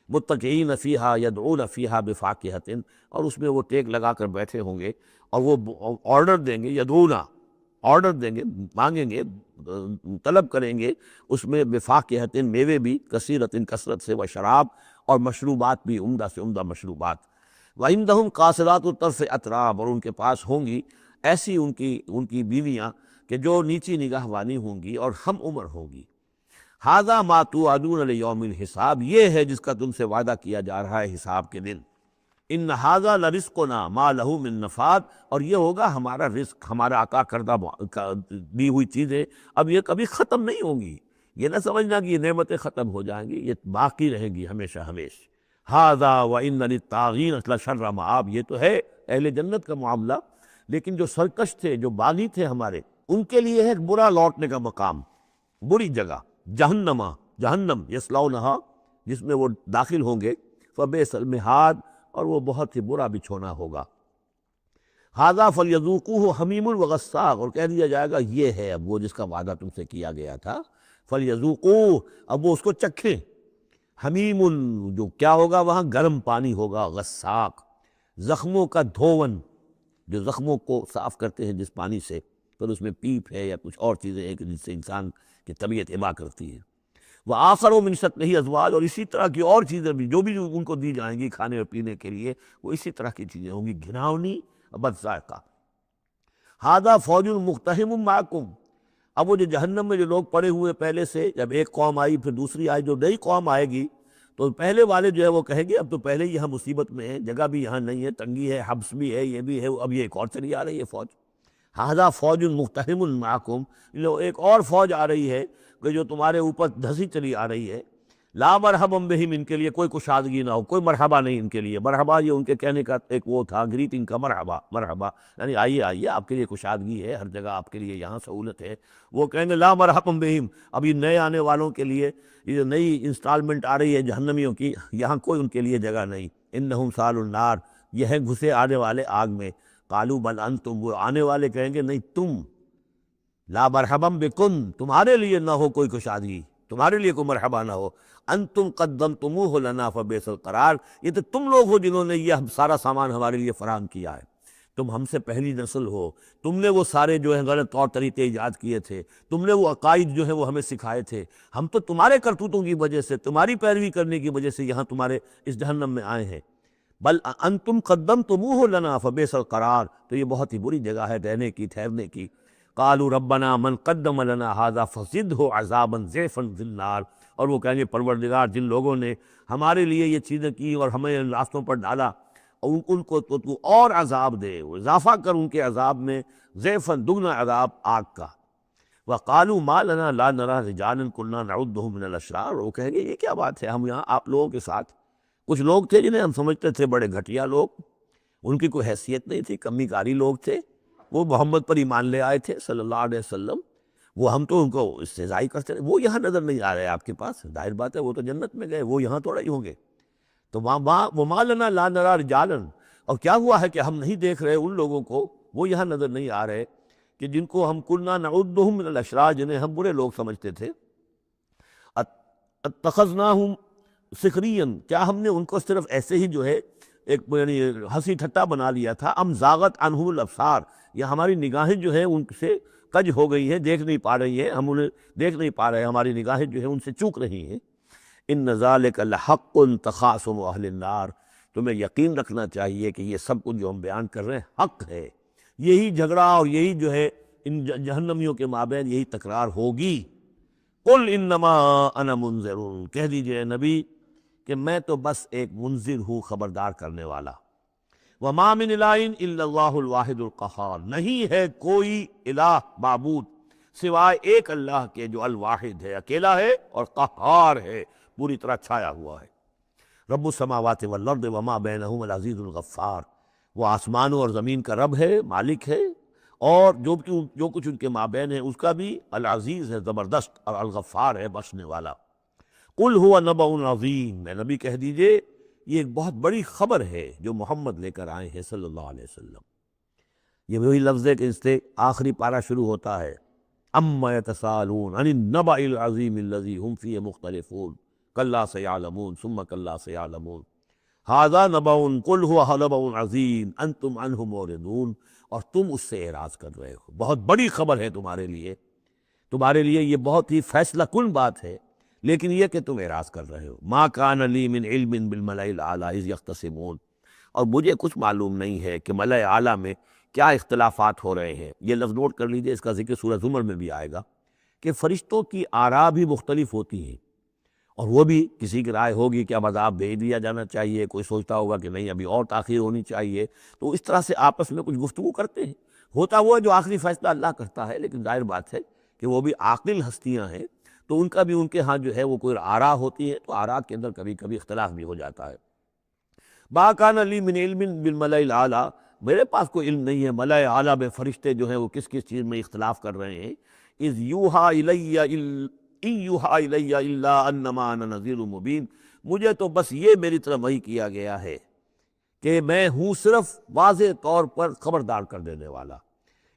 متکئین فیہا یدعون فیہا بفاکہۃ، اور اس میں وہ ٹیک لگا کر بیٹھے ہوں گے اور وہ آرڈر دیں گے، یدعونا آرڈر دیں گے، مانگیں گے، طلب کریں گے اس میں بفاکہۃ میوے بھی، کثیرۃ کثرت سے، و شراب اور مشروبات بھی، عمدہ سے عمدہ مشروبات، وعندہم قاصرات الطرف اتراب، اور ان کے پاس ہوں گی ایسی ان کی بیویاں کہ جو نیچی نگاہ وانی ہوں گی اور ہم عمر ہوں گی۔ ھذا ما توعدون لیوم الحساب، یہ ہے جس کا تم سے وعدہ کیا جا رہا ہے حساب کے دن۔ ان ھذا لرزقنا ما لہ من نفاد، اور یہ ہوگا ہمارا رزق، ہمارا عطا کردہ دی ہوئی چیزیں اب یہ کبھی ختم نہیں ہوں گی۔ یہ نہ سمجھنا کہ یہ نعمتیں ختم ہو جائیں گی، یہ باقی رہیں گی ہمیشہ ہمیشہ۔ ھذا وان للطاغین لشر مآب، یہ تو ہے اہل جنت کا معاملہ، لیکن جو سرکش تھے، جو باغی تھے ہمارے، ان کے لیے ہے ایک برا لوٹنے کا مقام، بری جگہ، جہنم یصلونہا، جس میں وہ داخل ہوں گے، فبئس المہاد، اور وہ بہت ہی برا بچھونا ہوگا۔ ھذا فلیذوقوہ حمیم وغساق، اور کہہ دیا جائے گا یہ ہے اب وہ جس کا وعدہ تم سے کیا گیا تھا، فلیذوقوہ، اب وہ اس کو چکھیں۔ حمیم، جو کیا ہوگا وہاں، گرم پانی ہوگا، غساق، زخموں کا دھون، جو زخموں کو صاف کرتے ہیں جس پانی سے، پھر اس میں پیپ ہے یا کچھ اور چیزیں ہیں کہ جس سے انسان کی طبیعت ابا کرتی ہے۔ وآخر من شکلہ ازواج، اور اسی طرح کی اور چیزیں بھی جو بھی ان کو دی جائیں گی کھانے اور پینے کے لیے، وہ اسی طرح کی چیزیں ہوں گی، گھناؤنی اور بد ذائقہ۔ ھذا فوج مقتحم معکم، اب وہ جو جہنم میں جو لوگ پڑے ہوئے پہلے سے، جب ایک قوم آئی پھر دوسری آئی، جو نئی قوم آئے گی تو پہلے والے جو ہے وہ کہیں گے اب تو پہلے ہی یہاں مصیبت میں ہیں، جگہ بھی یہاں نہیں ہے، تنگی ہے، حبس بھی ہے، یہ بھی ہے، اب یہ ایک اور چلی آ رہی ہے فوج۔ ھذا فوج مقتحم معکم، ایک اور فوج آ رہی ہے کہ جو تمہارے اوپر دھسی چلی آ رہی ہے۔ لا مرحبا بہم، ان کے لیے کوئی کشادگی نہ ہو، کوئی مرحبا نہیں ان کے لیے۔ مرحبا یہ ان کے کہنے کا ایک وہ تھا، گریٹنگ کا، مرحبا مرحبا، یعنی آئیے آئیے، آپ کے لیے کشادگی ہے، ہر جگہ آپ کے لیے یہاں سہولت ہے۔ وہ کہیں گے لا مرحبا بہم، اب یہ نئے آنے والوں کے لیے یہ جو نئی انسٹالمنٹ آ رہی ہے جہنمیوں کی، یہاں کوئی ان کے لیے جگہ نہیں۔ انہم صالوا النار، یہ ہے گھسے آنے والے آگ میں۔ قالوا بل انتم، وہ آنے والے کہیں گے نہیں تم، لا مرحبا بکم، تمہارے لیے نہ ہو کوئی کشادگی، تمہارے لیے کوئی مرحبا نہ ہو۔ انتم قدمتموہ لنا فبئس القرار، یہ تو تم لوگ ہو جنہوں نے یہ سارا سامان ہمارے لیے فراہم کیا ہے، تم ہم سے پہلی نسل ہو، تم نے وہ سارے جو ہے غلط طور طریقے ایجاد کیے تھے، تم نے وہ عقائد جو ہے وہ ہمیں سکھائے تھے، ہم تو تمہارے کرتوتوں کی وجہ سے، تمہاری پیروی کرنے کی وجہ سے یہاں تمہارے اس جہنم میں آئے ہیں۔ بل انتم قدمتموہ لنا فبئس القرار، تو یہ بہت ہی بری جگہ ہے رہنے کی، ٹھہرنے کی۔ قالوا ربنا من قدم لنا هذا فزدہ عذابا ضعفا فی النار، اور وہ کہیں گے پروردگار جن لوگوں نے ہمارے لیے یہ چیزیں کی اور ہمیں ان راستوں پر ڈالا، ان کو تو اور عذاب دے، وہ اضافہ کر ان کے عذاب میں، ضعفا، دگنا عذاب آگ کا۔ وقالوا ما لنا لا نرى رجالا كنا نعدهم من الاشرار، وہ کہیں گے یہ کیا بات ہے، ہم یہاں آپ لوگوں کے ساتھ کچھ لوگ تھے جنہیں ہم سمجھتے تھے بڑے گھٹیا لوگ، ان کی کوئی حیثیت نہیں تھی، کمی کاری لوگ تھے، وہ محمد پر ایمان لے آئے تھے صلی اللہ علیہ وسلم، وہ ہم تو ان کو استہزائی کرتے رہے، وہ یہاں نظر نہیں آ رہے آپ کے پاس، ظاہر بات ہے وہ تو جنت میں گئے، وہ یہاں تھوڑا ہی ہوں گے۔ تو وما لنا لا نرى رجالا، اور کیا ہوا ہے کہ ہم نہیں دیکھ رہے ان لوگوں کو، وہ یہاں نظر نہیں آ رہے کہ جن کو ہم کنا نعدهم من الاشرار، جنہیں ہم برے لوگ سمجھتے تھے۔ اتخذناہم سخریا، کیا ہم نے ان کو صرف ایسے ہی جو ہے ایک یعنی ہنسی ٹھٹا بنا لیا تھا، ام زاغت عنہم الابصار، یا ہماری نگاہیں جو ہیں ان سے کج ہو گئی ہیں، دیکھ نہیں پا رہی ہیں، ہم انہیں دیکھ نہیں پا رہے، ہماری نگاہیں جو ہیں ان سے چوک رہی ہیں۔ ان ذالک لحق تخاصم اہل النار، تمہیں یقین رکھنا چاہیے کہ یہ سب کچھ جو ہم بیان کر رہے ہیں حق ہے، یہی جھگڑا اور یہی جو ہے ان جہنمیوں کے مابین یہی تکرار ہوگی۔ قل انما انا منذر، کہہ دیجئے نبی کہ میں تو بس ایک منذر ہوں، خبردار کرنے والا۔ وما من الہ الا اللہ الواحد القہار، نہیں ہے کوئی الہ معبود سوائے ایک اللہ کے جو الواحد ہے، اکیلا ہے اور قہار ہے، پوری طرح چھایا ہوا ہے۔ رب السماوات والارض وما بینہما العزیز الغفار، وہ آسمانوں اور زمین کا رب ہے، مالک ہے، اور جو کچھ ان کے مابین ہے اس کا بھی العزیز ہے، زبردست، اور الغفار ہے، بخشنے والا۔ قل هو نبأ عظیم، میں نبی کہہ دیجئے یہ ایک بہت بڑی خبر ہے جو محمد لے کر آئے ہیں صلی اللہ علیہ وسلم۔ یہ وہی لفظ ہے کہ اس سے آخری پارہ شروع ہوتا ہے، اما یتساءلون عن النبأ العظیم الذی هم فیہ مختلفون، کلا سیعلمون ثم کلا سیعلمون ھذا نبأ قل ھو نبأ عظیم انتم عنہ معرضون، اور تم اس سے اعراض کر رہے ہو، بہت بڑی خبر ہے تمہارے لیے یہ بہت ہی فیصلہ کن بات ہے، لیکن یہ کہ تم اعراض کر رہے ہو۔ ما کان لی من علم بالملأ الاعلی اذ یختصمون، اور مجھے کچھ معلوم نہیں ہے کہ ملأ اعلیٰ میں کیا اختلافات ہو رہے ہیں۔ یہ لفظ نوٹ کر لیجئے، اس کا ذکر سورہ زمر میں بھی آئے گا کہ فرشتوں کی آراء بھی مختلف ہوتی ہیں، اور وہ بھی کسی کی رائے ہوگی کہ اب عذاب بھیج دیا جانا چاہیے، کوئی سوچتا ہوگا کہ نہیں ابھی اور تاخیر ہونی چاہیے، تو اس طرح سے آپس میں کچھ گفتگو کرتے ہیں۔ ہوتا وہ ہے جو آخری فیصلہ اللہ کرتا ہے، لیکن ظاہر بات ہے کہ وہ بھی عاقل ہستیاں ہیں، تو ان کا بھی ان کے ہاں جو ہے وہ کوئی آراء ہوتی ہے، تو آراء کے اندر کبھی کبھی اختلاف بھی ہو جاتا ہے۔ ما کان لی من علم بالملأ الاعلی، میرے پاس کوئی علم نہیں ہے ملأ اعلیٰ میں فرشتے جو ہیں وہ کس کس چیز میں اختلاف کر رہے ہیں۔ اذ یوحی الی ان یوحی الی الا انما انا نذیر مبین، مجھے تو بس یہ میری طرف وحی کیا گیا ہے کہ میں ہوں صرف واضح طور پر خبردار کر دینے والا۔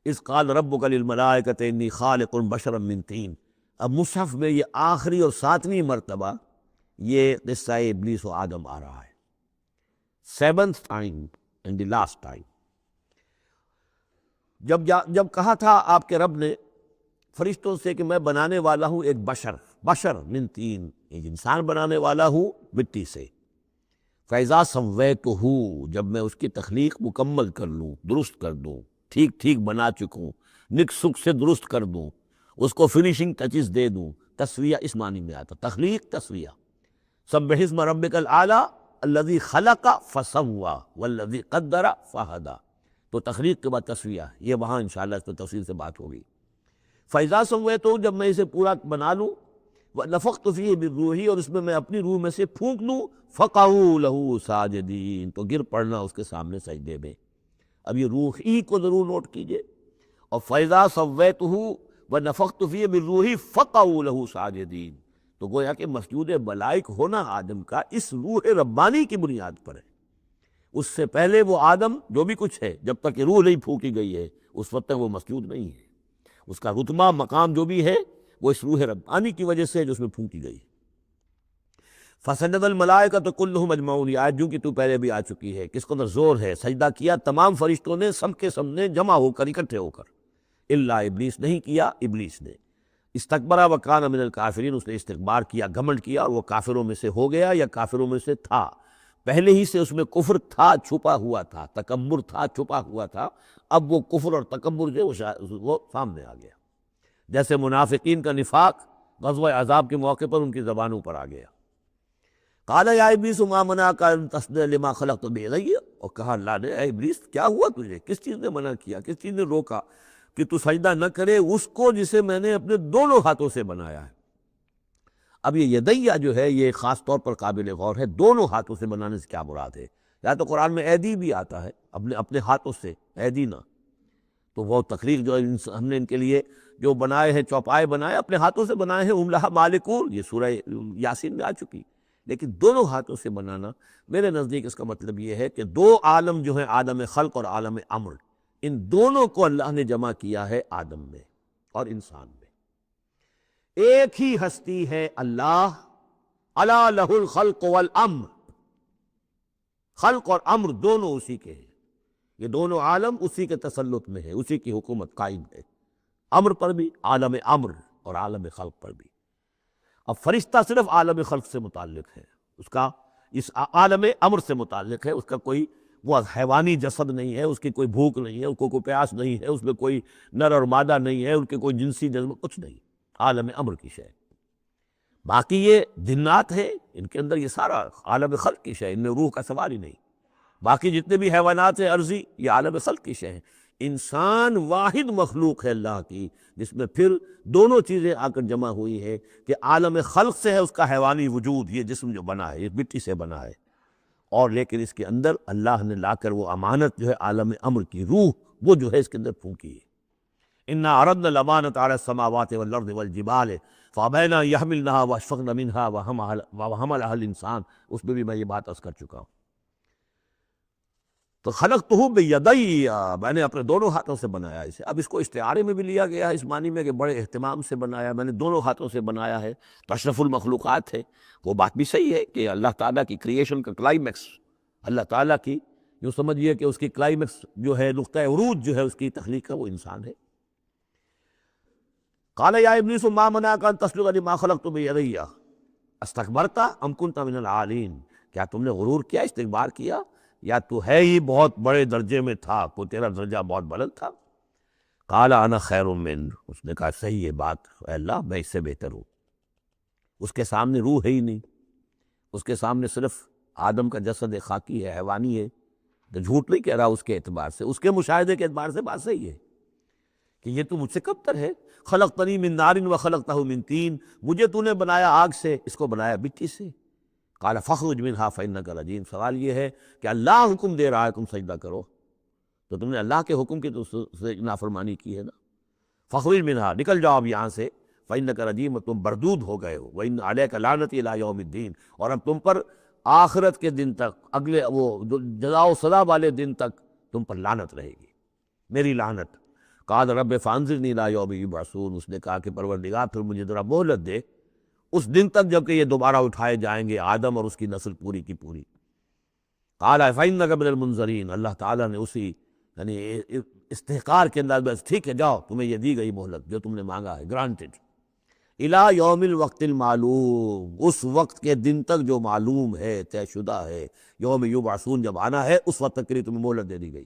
اذ قال ربک للملائکۃ انی خالق بشرا من طین، اب مصحف میں یہ آخری اور 7ویں مرتبہ یہ قصہ ابلیس و آدم آ رہا ہے، 7th time and the last time۔ جب کہا تھا آپ کے رب نے فرشتوں سے کہ میں بنانے والا ہوں ایک بشر من طین، ایک انسان بنانے والا ہوں مٹی سے، فَإِذَا سَوَّيْتُهُ، جب میں اس کی تخلیق مکمل کر لوں، درست کر دوں، ٹھیک بنا چکوں، نک سک سے درست کر دوں، اس کو فنیشنگ ٹچز دے دوں۔ تسویہ اس معنی میں آتا، تخلیق تسویہ۔ سبح اسم ربک الاعلی الذی خلق فسوی والذی قدر فہدی، تو تخلیق کے بعد تسویہ، یہ وہاں انشاءاللہ اس پہ تفصیل سے بات ہوگی۔ فَإِذَا سَوَّيْتُهُ، جب میں اسے پورا بنا لوں، وَنَفَخْتُ فِيهِ مِن رُوحِی، اور اس میں میں اپنی روح میں سے پھونک دوں، فَقَعُوا لَهُ سَاجِدِینَ، تو گر پڑنا اس کے سامنے سجدے میں۔ اب یہ روح ہی کو ضرور نوٹ کیجئے، اور فَإِذَا سَوَّيْتُهُ وَنَفَخْتُ فِيهِ مِن رُوحِی فَقَعُوا لَهُ سَاجِدِینَ، تو گویا کہ مسجود ملائک ہونا آدم کا اس روح ربانی کی بنیاد پر ہے۔ اس سے پہلے وہ آدم جو بھی کچھ ہے، جب تک کہ روح نہیں پھونکی گئی ہے، اس وقت تک وہ مسجود نہیں ہے۔ اس کا رتبہ مقام جو بھی ہے وہ اس روح ربانی کی وجہ سے ہے جو اس میں پھونکی گئی۔ فَسَجَدَ الْمَلَائِکَةُ كُلُّهُمْ أَجْمَعُونَ، یہ آیت جو کہ تو پہلے بھی آ چکی ہے، کس قدر زور ہے، سجدہ کیا تمام فرشتوں نے سب کے سامنے جمع ہو کر، اکٹھے ہو کر، الا ابلیس، نہیں کیا ابلیس نے، استکبر وکان من الکافرین، اس نے استکبار کیا، گھمنڈ کیا، اور وہ کافروں میں سے ہو گیا یا کافروں میں سے تھا، پہلے ہی سے اس میں کفر تھا، چھپا ہوا تھا، تکبر تھا، چھپا ہوا تھا، اب وہ کفر اور تکبر جو وہ سامنے آ گیا، جیسے منافقین کا نفاق غزوہ احزاب کے موقع پر ان کی زبانوں پر آ گیا۔ قال یا ابلیس ما منعک ان تسجد لما خلقت بیدی، اور کہا اللہ نے اے ابلیس کیا ہوا تجھے، کس چیز نے منع کیا، کس چیز نے روکا کہ تو سجدہ نہ کرے اس کو جسے میں نے اپنے دونوں ہاتھوں سے بنایا ہے۔ اب یہ یدیہ جو ہے یہ خاص طور پر قابل غور ہے، دونوں ہاتھوں سے بنانے سے کیا مراد ہے؟ یا تو قرآن میں ایدی بھی آتا ہے، اپنے ہاتھوں سے، ایدی نہ، تو وہ تخلیق جو ہم نے ان کے لیے جو بنائے ہیں، چوپائے بنائے، اپنے ہاتھوں سے بنائے ہیں، ہم لہا مالکون، یہ سورہ یاسین میں آ چکی، لیکن دونوں ہاتھوں سے بنانا میرے نزدیک اس کا مطلب یہ ہے کہ دو عالم جو ہیں، عالم خلق اور عالم امر، ان دونوں کو اللہ نے جمع کیا ہے آدم میں اور انسان میں۔ ایک ہی ہستی ہے اللہ، الا لہ الخلق والامر، خلق اور امر دونوں اسی کے ہیں، یہ دونوں عالم اسی کے تسلط میں ہے، اسی کی حکومت قائم ہے، امر پر بھی، عالم امر اور عالم خلق پر بھی۔ اب فرشتہ صرف عالم خلق سے متعلق ہے، اس کا اس عالم امر سے متعلق ہے، اس کا کوئی وہ حیوانی جسد نہیں ہے، اس کی کوئی بھوک نہیں ہے، اس کو کوئی پیاس نہیں ہے، اس میں کوئی نر اور مادہ نہیں ہے، ان کے کوئی جنسی جذبہ کچھ نہیں، عالم امر کی شے۔ باقی یہ جنات ہے، ان کے اندر یہ سارا عالم خلق کی شے، ان میں روح کا سوال ہی نہیں۔ باقی جتنے بھی حیوانات ہیں عرضی، یہ عالم خلق کی شے ہیں۔ انسان واحد مخلوق ہے اللہ کی، جس میں پھر دونوں چیزیں آ کر جمع ہوئی ہے کہ عالم خلق سے ہے اس کا حیوانی وجود، یہ جسم جو بنا ہے، یہ مٹی سے بنا ہے، اور لیکن اس کے اندر اللہ نے لا کر وہ امانت جو ہے عالم امر کی روح، وہ جو ہے اس کے اندر پھونکی ہے۔ انا عرضنا الامانۃ علی السماوات والارض والجبال فابین ان یحملنها واشفقن منها وحملها الانسان، اس میں بھی میں یہ بات عرض کر چکا ہوں۔ تو خلقتہ بیدی، میں نے اپنے دونوں ہاتھوں سے بنایا اسے۔ اب اس کو استعارے میں بھی لیا گیا ہے اس معنی میں کہ بڑے اہتمام سے بنایا، میں نے دونوں ہاتھوں سے بنایا ہے، تو اشرف المخلوقات ہے۔ وہ بات بھی صحیح ہے کہ اللہ تعالیٰ کی کریشن کا کلائمیکس، اللہ تعالیٰ کی یوں سمجھیے کہ اس کی کلائمیکس جو ہے، نقطہ عروج جو ہے اس کی تخلیق کا، وہ انسان ہے۔ قال یا ابلیس ما منعک ان تسجد لما خلقت بیدی استکبرت ام کنت من العالین، کیا تم نے غرور کیا، استکبار کیا، یا تو ہے ہی بہت بڑے درجے میں تھا، کو تیرا درجہ بہت بلند تھا؟ قال انا خیر من، اس نے کہا صحیح ہے بات، اے اللہ میں اس سے بہتر ہوں۔ اس کے سامنے روح ہے ہی نہیں، اس کے سامنے صرف آدم کا جسد خاکی ہے، حیوانی ہے، تو جھوٹ نہیں کہہ رہا اس کے اعتبار سے، اس کے مشاہدے کے اعتبار سے بات صحیح ہے کہ یہ تو مجھ سے کم تر ہے۔ خلقتنی من نار وخلقتہ من طین، مجھے تو نے بنایا آگ سے، اس کو بنایا مٹی سے۔ قال فاخرج منها فانک رجیم، سوال یہ ہے کہ اللہ حکم دے رہا ہے تم سجدہ کرو، تو تم نے اللہ کے حکم کی تو سے نافرمانی کی ہے نا۔ فاخرج منها، نکل جاؤ اب یہاں سے، فانک رجیم، تم بردود ہو گئے ہو، وان علیک لعنتی الی یوم الدین، اور اب تم پر آخرت کے دن تک، اگلے وہ جزا و سزا والے دن تک تم پر لعنت رہے گی، میری لعنت۔ قال رب فانظرنی الی یوم یبعثون، اس نے کہا کہ پروردگار پھر مجھے ذرا مہلت دے اس دن تک جب کہ یہ دوبارہ اٹھائے جائیں گے، آدم اور اس کی نسل پوری کی پوری۔ قال فإنک من المنظرین، اللہ تعالیٰ نے اسی یعنی استحقار کے انداز بس ٹھیک ہے جاؤ، تمہیں یہ دی گئی مہلت جو تم نے مانگا ہے، گرانٹڈ۔ الی یوم الوقت المعلوم، اس وقت کے دن تک جو معلوم ہے، طے شدہ ہے، یوم یبعثون جب آنا ہے اس وقت تک کے لیے تمہیں مہلت دے دی گئی۔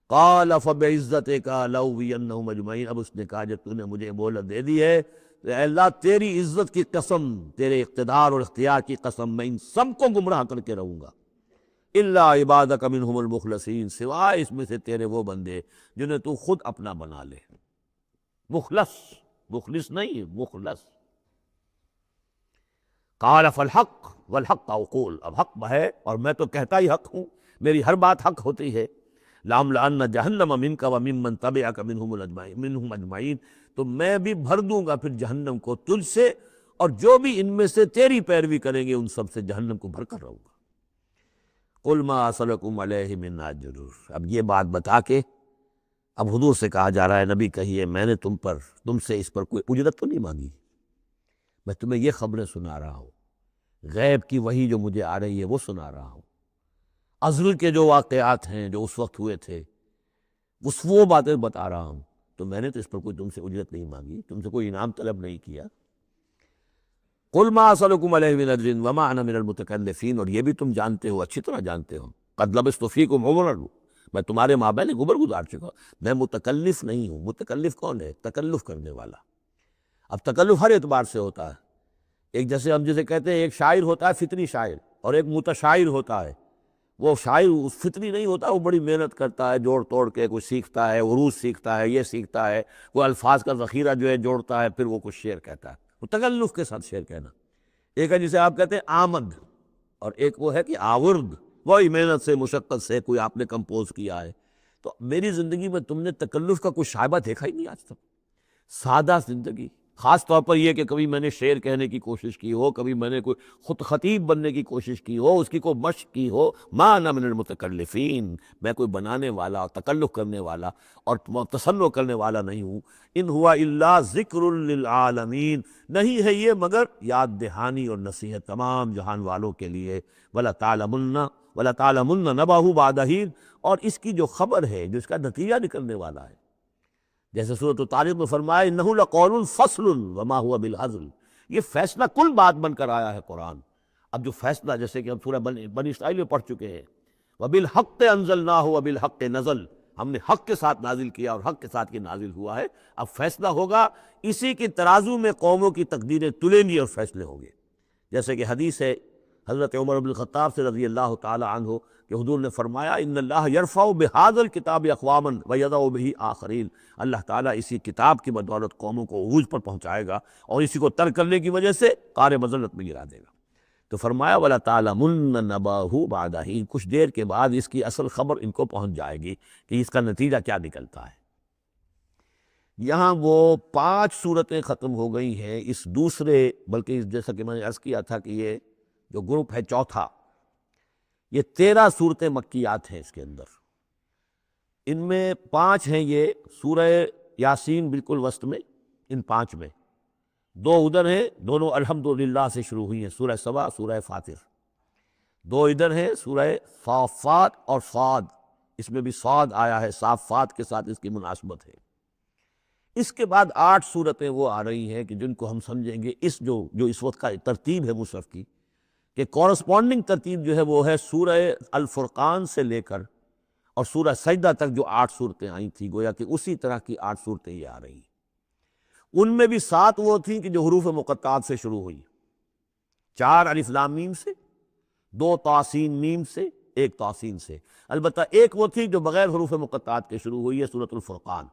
قال فبعزتک لأغوینہم اجمعین، اب اس نے کہا جب تو نے مجھے مہلت دے دی ہے، اے اللہ تیری عزت کی قسم، تیرے اقتدار اور اختیار کی قسم، میں ان سب کو گمراہ کر کے رہوں گا، الا عبادک منہم المخلصین، سوائے اس میں سے تیرے وہ بندے جنہیں تو خود اپنا بنا لے۔ مخلص، مخلص نہیں، مخلص۔ قال فالحق والحق اقول، اب حق ہے اور میں تو کہتا ہی حق ہوں، میری ہر بات حق ہوتی ہے۔ لَأَمْلَأَنَّ جَهَنَّمَ مِنْكَ وَمِمَّنْ تَبِعَكَ مِنْهُمْ أَجْمَعِينَ، تو میں بھی بھر دوں گا پھر جہنم کو تجھ سے، اور جو بھی ان میں سے تیری پیروی کریں گے ان سب سے جہنم کو بھر کر رہوں گا۔ قُلْ مَا أَسْأَلُكُمْ عَلَيْهِ مِنْ أَجْرٍ، اب یہ بات بتا کے اب حضور سے کہا جا رہا ہے نبی کہیے میں نے تم سے اس پر کوئی اجرت تو نہیں مانگی، میں تمہیں یہ خبریں سنا رہا ہوں، غیب کی وحی جو مجھے آ رہی ہے وہ سنا رہا ہوں، ازل کے جو واقعات ہیں جو اس وقت ہوئے تھے وہ باتیں بتا رہا ہوں، تو میں نے تو اس پر کوئی تم سے اجرت نہیں مانگی، تم سے کوئی انعام طلب نہیں کیا۔ قُلْ مَا أَسْأَلُكُمْ عَلَيْهِ مِنْ أَجْرٍ وَمَا أَنَا مِنَ الْمُتَكَلِّفِينَ، اور یہ بھی تم جانتے ہو، اچھی طرح جانتے ہو، قَدْ لَبِثْتُ فِيكُمْ عُمُرًا، میں تمہارے مابین عمر گزار چکا ہوں، میں متکلف نہیں ہوں۔ متکلف کون ہے؟ تکلف کرنے والا۔ اب تکلف ہر اعتبار سے ہوتا ہے، ایک جیسے ہم جسے کہتے ہیں ایک شاعر ہوتا ہے فطری شاعر، اور ایک متشاعر ہوتا ہے۔ وہ شاعر فطری نہیں ہوتا، وہ بڑی محنت کرتا ہے، جوڑ توڑ کے کوئی سیکھتا ہے، عروض سیکھتا ہے، یہ سیکھتا ہے، وہ الفاظ کا ذخیرہ جو ہے جوڑتا ہے، پھر وہ کچھ شعر کہتا ہے، وہ تکلف کے ساتھ شعر کہنا۔ ایک ہے جسے آپ کہتے ہیں آمد، اور ایک وہ ہے کہ آورد، وہی محنت سے مشقت سے کوئی آپ نے کمپوز کیا ہے۔ تو میری زندگی میں تم نے تکلف کا کوئی شائبہ دیکھا ہی نہیں آج تک، سادہ زندگی۔ خاص طور پر یہ کہ کبھی میں نے شعر کہنے کی کوشش کی ہو، کبھی میں نے کوئی خود خطیب بننے کی کوشش کی ہو، اس کی کوئی مشق کی ہو، ما انا من المتکلفین، میں کوئی بنانے والا اور تکلف کرنے والا اور تصنع کرنے والا نہیں ہوں۔ ان ہوا الا ذکر للعالمین، نہیں ہے یہ مگر یاد دہانی اور نصیحت تمام جہان والوں کے لیے۔ وَلَا تَعْلَمُنَّ نَبَأَهُ بَعْدَ حِینٍ، اور اس کی جو خبر ہے، جو اس کا نتیجہ نکلنے والا ہے، جیسے سورۃ الطارق میں فرمایا انہ لقول فصل وما هو بالهزل، یہ فیصلہ کل بات بن کر آیا ہے قرآن۔ اب جو فیصلہ جیسے کہ ہم سورہ بنی اسرائیل میں پڑھ چکے ہیں، وبالحق انزلناہ وبالحق نزل، ہم نے حق کے ساتھ نازل کیا اور حق کے ساتھ یہ نازل ہوا ہے۔ اب فیصلہ ہوگا، اسی کی ترازو میں قوموں کی تقدیریں تلیں گی اور فیصلے ہوں گے، جیسے کہ حدیث ہے حضرت عمر بن الخطاب سے رضی اللہ تعالی عنہ کہ حضور نے فرمایا ان اللہ یرفع بہذا الکتاب اقواما ویضع بہ آخرین، اللہ تعالیٰ اسی کتاب کی بدولت قوموں کو عروج پر پہنچائے گا اور اسی کو ترک کرنے کی وجہ سے قعر مذلت میں گرا دے گا۔ تو فرمایا وَلَا تَعْلَمُنَّ نَبَأَهُ بَعْدَ حِینٍ، کچھ دیر کے بعد اس کی اصل خبر ان کو پہنچ جائے گی کہ اس کا نتیجہ کیا نکلتا ہے۔ یہاں وہ 5 صورتیں ختم ہو گئی ہیں اس دوسرے، بلکہ جیسا کہ میں نے عرض کیا تھا کہ یہ جو گروپ ہے چوتھا، یہ 13 صورتیں مکیات ہیں اس کے اندر، ان میں 5 ہیں یہ سورہ یاسین بالکل وسط میں، ان 5 میں 2 ادھر ہیں، دونوں الحمدللہ سے شروع ہوئی ہیں، سورہ سبا، سورہ فاطر، 2 ادھر ہیں سورہ صافات اور صاد، اس میں بھی صاد آیا ہے، صافات کے ساتھ اس کی مناسبت ہے۔ اس کے بعد 8 صورتیں وہ آ رہی ہیں کہ جن کو ہم سمجھیں گے اس جو اس وقت کا ترتیب ہے مصحف کی، کہ کورسپونڈنگ ترتیب جو ہے وہ ہے سورہ الفرقان سے لے کر اور سورہ سجدہ تک جو 8 صورتیں آئی تھیں، گویا کہ اسی طرح کی 8 صورتیں یہ آ رہی ہیں۔ ان میں بھی 7 وہ تھیں کہ جو حروف مقطعات سے شروع ہوئی، 4 الف لام میم سے، 2 طاسین میم سے، 1 طاسین سے، البتہ ایک وہ تھی جو بغیر حروف مقطعات کے شروع ہوئی ہے، سورۃ الفرقان۔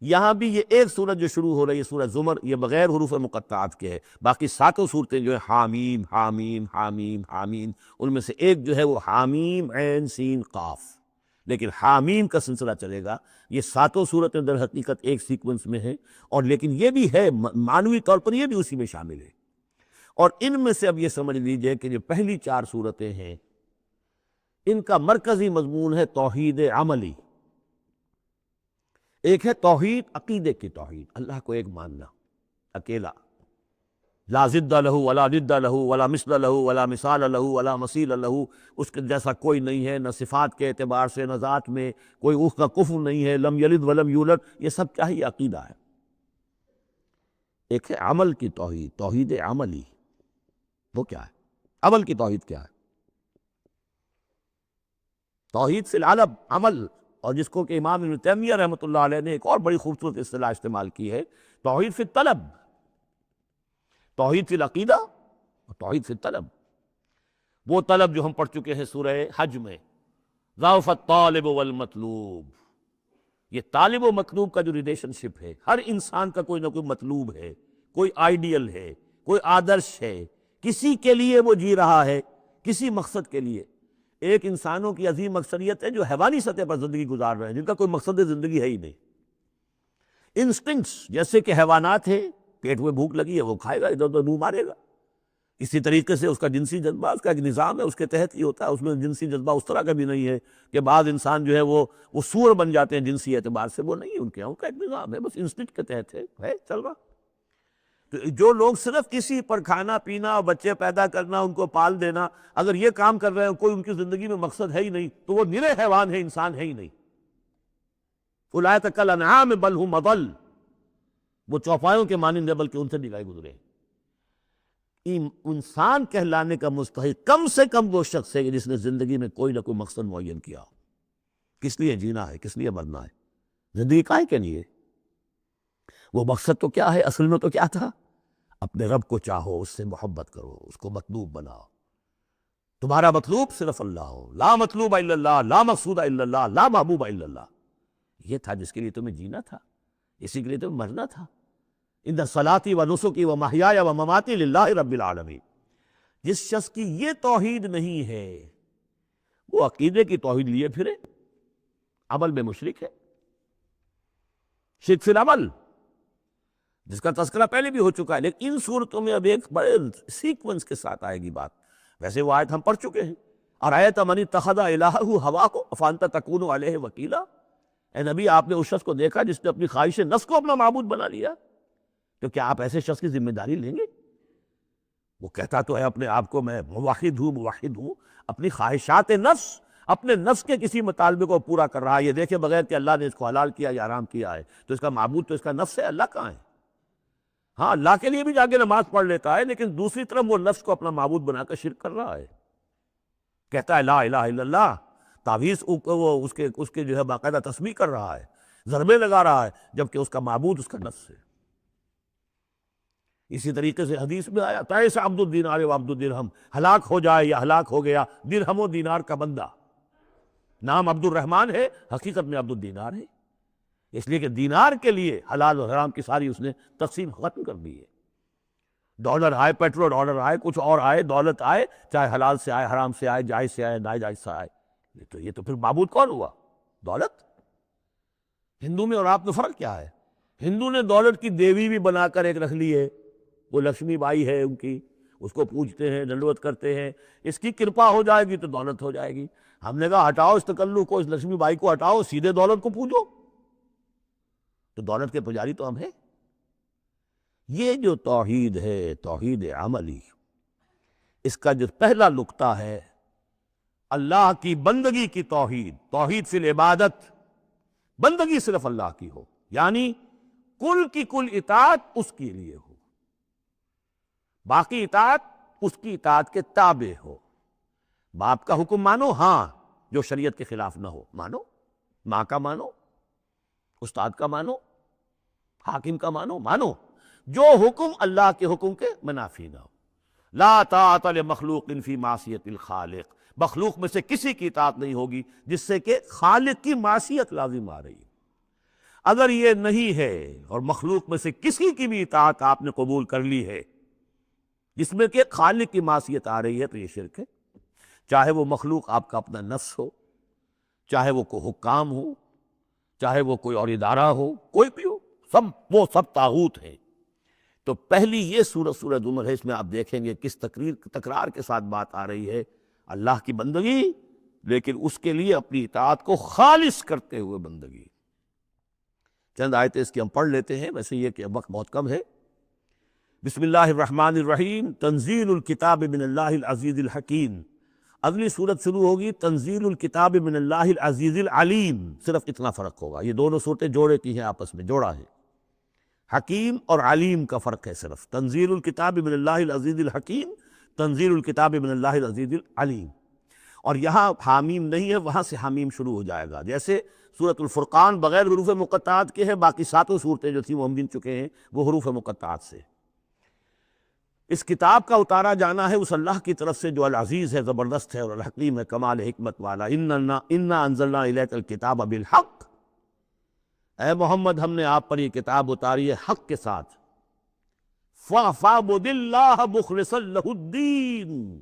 یہاں بھی یہ ایک سورت جو شروع ہو رہی ہے سورہ زمر، یہ بغیر حروف مقطعات کے ہے، باقی 7 صورتیں جو ہیں حامیم حامیم حامیم حامیم، ان میں سے ایک جو ہے وہ حامیم عین سین قاف، لیکن حامیم کا سلسلہ چلے گا۔ یہ 7 صورتیں در حقیقت ایک سیکونس میں ہیں، اور لیکن یہ بھی ہے معنوی طور پر یہ بھی اسی میں شامل ہے۔ اور ان میں سے اب یہ سمجھ لیجئے کہ جو پہلی 4 صورتیں ہیں ان کا مرکزی مضمون ہے توحید عملی۔ ایک ہے توحید عقیدے کی توحید، اللہ کو ایک ماننا اکیلا، لا ضد لہ ولا ند لہ ولا مثل لہ ولا مثال لہ ولا مثیل لہ، اس کے جیسا کوئی نہیں ہے، نہ صفات کے اعتبار سے نہ ذات میں، کوئی اس کا کفو نہیں ہے، لم یلد ولم یولد، یہ سب کیا ہے؟ یہ عقیدہ ہے۔ ایک ہے عمل کی توحید، توحید عملی، وہ کیا ہے؟ عمل کی توحید کیا ہے؟ توحید فی العلم، عمل، اور جس کو کہ امام ابن تیمیہ رحمۃ اللہ علیہ نے ایک اور بڑی خوبصورت اصطلاح استعمال کی ہے، توحید فی الطلب، توحید فی العقیدہ اور توحید فی الطلب۔ وہ طلب جو ہم پڑھ چکے ہیں سورہ حج میں، ضعف الطالب والمطلوب، یہ طالب و مطلوب کا جو ریلیشن شپ ہے، ہر انسان کا کوئی نہ کوئی مطلوب ہے، کوئی آئیڈیل ہے، کوئی آدرش ہے، کسی کے لیے وہ جی رہا ہے، کسی مقصد کے لیے۔ ایک انسانوں کی عظیم اکثریت ہے جو حیوانی سطح پر زندگی گزار رہے ہیں، جن کا کوئی مقصد زندگی ہے ہی نہیں۔ انسٹنکٹس جیسے کہ حیوانات ہیں، پیٹ میں بھوک لگی ہے وہ کھائے گا، ادھر ادھر منہ مارے گا۔ اسی طریقے سے اس کا جنسی جذبہ، اس کا ایک نظام ہے، اس کے تحت ہی ہوتا ہے۔ اس میں جنسی جذبہ اس طرح کا بھی نہیں ہے کہ بعض انسان جو ہے وہ سور بن جاتے ہیں جنسی اعتبار سے، وہ نہیں، ان کے یہاں کا ایک نظام ہے، بس انسٹنکٹ کے تحت ہے چل رہا۔ تو جو لوگ صرف کسی پر کھانا پینا اور بچے پیدا کرنا، ان کو پال دینا، اگر یہ کام کر رہے ہیں، کوئی ان کی زندگی میں مقصد ہے ہی نہیں، تو وہ نرے حیوان ہے، انسان ہے ہی نہیں۔ اولئک کالانعام بل ھم اضل، وہ چوپایوں کے مانند ہے بلکہ ان سے نگاہ گزرے۔ انسان کہلانے کا مستحق کم سے کم وہ شخص ہے جس نے زندگی میں کوئی نہ کوئی مقصد معین کیا ہو۔ کس لیے جینا ہے، کس لیے مرنا ہے، زندگی کائے کے لیے؟ وہ مقصد تو کیا ہے اصل میں؟ تو کیا تھا؟ اپنے رب کو چاہو، اس سے محبت کرو، اس کو مطلوب بناؤ، تمہارا مطلوب صرف اللہ ہو، لا مطلوب الا اللہ، لا مقصود الا اللہ، لا محبوب الا اللہ۔ یہ تھا جس کے لیے تمہیں جینا تھا، اسی کے لیے تمہیں مرنا تھا۔ ان صلاتی و نسکی و محیای و مماتی للہ رب العالمین۔ جس شخص کی یہ توحید نہیں ہے وہ عقیدے کی توحید لیے پھرے، عمل میں مشرک ہے، شرک فی العمل، جس کا تذکرہ پہلے بھی ہو چکا ہے، لیکن ان صورتوں میں اب ایک بڑے سیکونس کے ساتھ آئے گی بات۔ ویسے وہ آیت ہم پڑھ چکے ہیں، ارأیت من اتخذ الہہ ہواہ افانت تکون علیہ وکیلا، اے نبی آپ نے اس شخص کو دیکھا جس نے اپنی خواہش نفس کو اپنا معبود بنا لیا، تو کیا آپ ایسے شخص کی ذمہ داری لیں گے؟ وہ کہتا تو ہے اپنے آپ کو میں موحد ہوں، اپنی خواہشات نفس، اپنے نفس کے کسی مطالبے کو پورا کر رہا ہے۔ یہ دیکھے بغیر کہ اللہ نے اس کو حلال کیا یا حرام کیا ہے، تو اس کا معبود تو اس کا نفس ہے، اللہ کہاں ہے؟ ہاں اللہ کے لیے بھی جا کے نماز پڑھ لیتا ہے، لیکن دوسری طرف وہ نفس کو اپنا معبود بنا کر شرک کر رہا ہے، کہتا ہے لا الہ الا اللہ، تعویذ وہ اس کے جو ہے باقاعدہ تسبیح کر رہا ہے، ضربے لگا رہا ہے، جبکہ اس کا معبود اس کا نفس ہے۔ اسی طریقے سے حدیث میں آیا تعس عبد الدینار و عبد الدرہم، ہلاک ہو جائے یا ہلاک ہو گیا درہم و دینار کا بندہ۔ نام عبد الرحمن ہے، حقیقت میں عبد الدینار ہے، اس لیے کہ دینار کے لیے حلال و حرام کی ساری اس نے تقسیم ختم کر دی ہے۔ ڈالر آئے، پیٹرول ڈالر آئے، کچھ اور آئے، دولت آئے، چاہے حلال سے آئے، حرام سے آئے، جائز سے آئے، ناجائز سے آئے، یہ تو پھر معبود کون ہوا؟ دولت۔ ہندو میں اور آپ میں فرق کیا ہے؟ ہندو نے دولت کی دیوی بھی بنا کر ایک رکھ لی ہے، وہ لکشمی بائی ہے ان کی، اس کو پوجتے ہیں، دنڈوت کرتے ہیں، اس کی کرپا ہو جائے گی تو دولت ہو جائے گی۔ ہم نے کہا ہٹاؤ اس تکلف کو، اس لکشمی بائی کو ہٹاؤ، سیدھے دولت کو پوجو، تو دولت کے پجاری تو ہم ہیں۔ یہ جو توحید ہے، توحید عملی، اس کا جو پہلا نقطہ ہے اللہ کی بندگی کی توحید، توحید فی العبادت، بندگی صرف اللہ کی ہو، یعنی کل کی کل اطاعت اس کے لیے ہو، باقی اطاعت اس کی اطاعت کے تابع ہو۔ باپ کا حکم مانو، ہاں، جو شریعت کے خلاف نہ ہو مانو، ماں کا مانو، استاد کا مانو، حاکم کا مانو، مانو، جو حکم اللہ کے حکم کے منافی نہ ہو۔ لا طاعت لمخلوق فی معصیت الخالق، مخلوق میں سے کسی کی اطاعت نہیں ہوگی جس سے کہ خالق کی معصیت لازم آ رہی ہے۔ اگر یہ نہیں ہے اور مخلوق میں سے کسی کی بھی اطاعت آپ نے قبول کر لی ہے جس میں کہ خالق کی معصیت آ رہی ہے تو یہ شرک ہے، چاہے وہ مخلوق آپ کا اپنا نفس ہو، چاہے وہ کوئی حکام ہو، چاہے وہ کوئی اور ادارہ ہو، کوئی بھی ہو، وہ سب طاغوت ہیں۔ تو پہلی یہ سورہ زمر ہے، اس میں آپ دیکھیں گے کس تکرار کے ساتھ بات آ رہی ہے، اللہ کی بندگی، لیکن اس کے لیے اپنی اطاعت کو خالص کرتے ہوئے بندگی۔ چند آیتیں اس کی ہم پڑھ لیتے ہیں، ویسے یہ کہ وقت بہت کم ہے۔ بسم اللہ الرحمن الرحیم، تنزیل الکتاب من اللہ العزیز الحکیم۔ اگلی صورت شروع ہوگی تنزیل الکتاب من اللہ العزیز العلیم، صرف اتنا فرق ہوگا، یہ دونوں صورتیں جوڑے کی ہیں، آپس میں جوڑا ہے، حکیم اور علیم کا فرق ہے صرف، تنزیل الکتاب من اللہ العزیز الحکیم، تنزیل الکتاب من اللہ العزیز العلیم۔ اور یہاں حامیم نہیں ہے، وہاں سے حامیم شروع ہو جائے گا، جیسے سورۃ الفرقان بغیر حروف مقطعات کے ہے، باقی ساتوں صورتیں جو تھیں وہ ہم گن چکے ہیں وہ حروف مقطعات سے۔ اس کتاب کا اتارا جانا ہے اس اللہ کی طرف سے جو العزیز ہے، زبردست ہے، اور الحکیم ہے، کمال حکمت والا۔ انا انزلنا الیک الکتاب بالحق، اے محمد ہم نے آپ پر یہ کتاب اتاری ہے حق کے ساتھ۔ فَاعْبُدِ اللَّهَ مُخْلِصًا لَهُ الدِّينَ،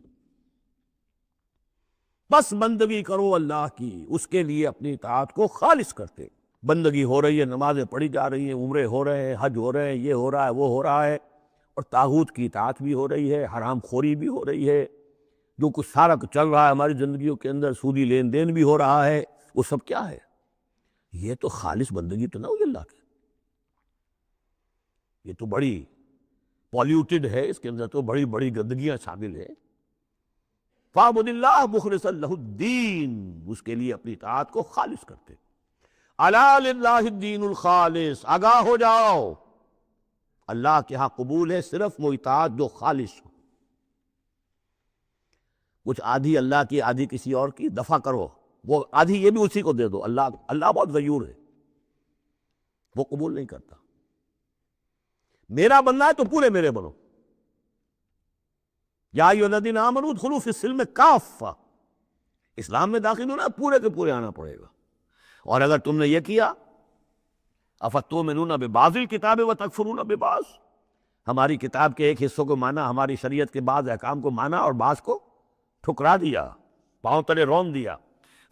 بس بندگی کرو اللہ کی، اس کے لیے اپنی اطاعت کو خالص کرتے۔ بندگی ہو رہی ہے، نمازیں پڑھی جا رہی ہیں، عمرے ہو رہے ہیں، حج ہو رہے ہیں، یہ ہو رہا ہے، وہ ہو رہا ہے، اور طاغوت کی اطاعت بھی ہو رہی ہے، حرام خوری بھی ہو رہی ہے، جو کچھ سارا کچھ چل رہا ہے ہماری زندگیوں کے اندر، سودی لین دین بھی ہو رہا ہے، وہ سب کیا ہے؟ یہ تو خالص بندگی تو نہ ہوئی اللہ کی، یہ تو بڑی پالیوٹڈ ہے، اس کے اندر تو بڑی بڑی گندگیاں شامل ہیں۔ فَاعْبُدِ اللَّهَ مُخْلِصًا لَهُ الدِّينَ، اس کے لیے اپنی اطاعت کو خالص کرتے۔ أَلَا لِلَّهِ الدِّينُ الْخَالِصُ، آگاہ ہو جاؤ، اللہ کے ہاں قبول ہے صرف وہ اطاعت جو خالص ہو، کچھ آدھی اللہ کی آدھی کسی اور کی، دفع کرو، وہ آدھی یہ بھی اسی کو دے دو، اللہ بہت غیور ہے، وہ قبول نہیں کرتا۔ میرا بننا ہے تو پورے میرے بنو، یا ایھا الذین آمنوا ادخلوا فی السلم کافہ، اسلام میں داخل ہونا پورے کے پورے آنا پڑے گا۔ اور اگر تم نے یہ کیا، افتؤمنون ببعض الکتاب وتکفرون ببعض، ہماری کتاب کے ایک حصوں کو مانا، ہماری شریعت کے بعض احکام کو مانا اور بعض کو ٹھکرا دیا، پاؤں تلے رون دیا۔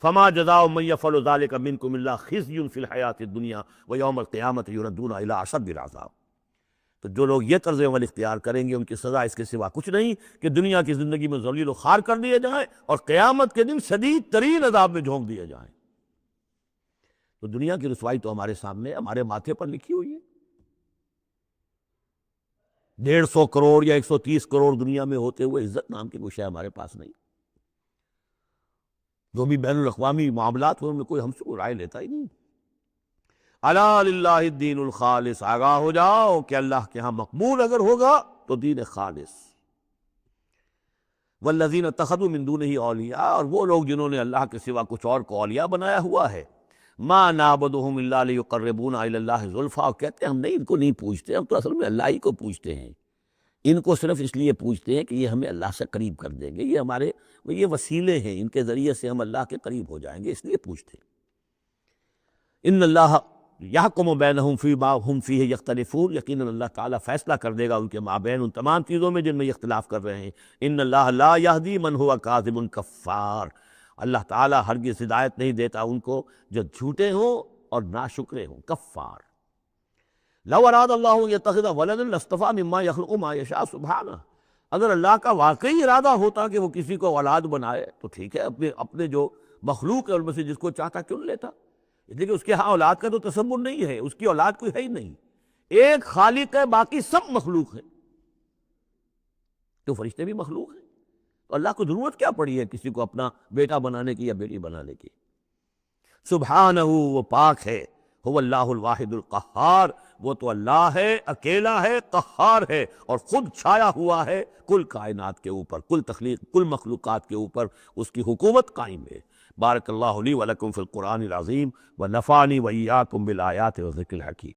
فما جزاء من یفعل ذلک منکم الا خزی فی الحیاۃ الدنیا ویوم القیامۃ یردون الی اشد العذاب۔ تو جو لوگ یہ طرز عمل اختیار کریں گے ان کی سزا اس کے سوا کچھ نہیں کہ دنیا کی زندگی میں ذلیل و خوار کر دیے جائیں اور قیامت کے دن شدید ترین عذاب میں جھونک دیے جائیں۔ تو دنیا کی رسوائی تو ہمارے سامنے، ہمارے ماتھے پر لکھی ہوئی ہے۔ 150 کروڑ یا 130 کروڑ دنیا میں ہوتے ہوئے عزت نام کی کوئی شے ہمارے پاس نہیں۔ جو بھی بین الاقوامی معاملات ہوئے ان میں کوئی ہم سے کوئی رائے لیتا ہی نہیں۔ الا للہ الدین الخالص، آگاہ ہو جاؤ کہ اللہ کے ہاں مقبول اگر ہوگا تو دین خالص۔ والذین اتخذوا من دونہ اولیاء، اور وہ لوگ جنہوں نے اللہ کے سوا کچھ اور کو اولیاء بنایا ہوا ہے، ما نعبدہم الا لیقربونا الی اللہ زلفیٰ، اور کہتے ہیں ہم نہیں ان کو نہیں پوجتے، ہم تو اصل میں اللہ ہی کو پوجتے ہیں، ان کو صرف اس لیے پوجتے ہیں کہ یہ ہمیں اللہ سے قریب کر دیں گے، یہ ہمارے یہ وسیلے ہیں، ان کے ذریعے سے ہم اللہ کے قریب ہو جائیں گے، اس لیے پوجتے ہیں۔ ان اللہ یحکم بینہم فیما ہم فیہ یختلفون، یقیناً اللہ تعالیٰ فیصلہ کر دے گا ان کے مابین ان تمام چیزوں میں جن میں یہ اختلاف کر رہے ہیں۔ ان اللہ لا یہدی من ہوا کاذب کفار، اللہ تعالیٰ ہرگز ہدایت نہیں دیتا ان کو جو جھوٹے ہوں اور ناشکرے ہوں، کفار۔ لو اراد اللہ ان یتخذ ولدا لاصطفیٰ مما یخلق ما یشاء، سبحانہ، اگر اللہ کا واقعی ارادہ ہوتا کہ وہ کسی کو اولاد بنائے تو ٹھیک ہے، اپنے جو مخلوق ہے ان میں سے جس کو چاہتا چن لیتا، لیکن اس کے ہاں اولاد کا تو تصور نہیں ہے، اس کی اولاد کوئی ہے ہی نہیں، ایک خالق ہے، باقی سب مخلوق ہے، تو فرشتے بھی مخلوق ہیں، تو اللہ کو ضرورت کیا پڑی ہے کسی کو اپنا بیٹا بنانے کی یا بیٹی بنانے کی؟ سبحانہ، وہ پاک ہے، هو اللہ الواحد القہار، وہ تو اللہ ہے، اکیلا ہے، قہار ہے، اور خود چھایا ہوا ہے کل کائنات کے اوپر، کل تخلیق، کل مخلوقات کے اوپر اس کی حکومت قائم ہے۔ بارک اللہ لی ولکم فی القرآن العظیم ونفعنی وإیاکم بالآیات والذکر الحکیم۔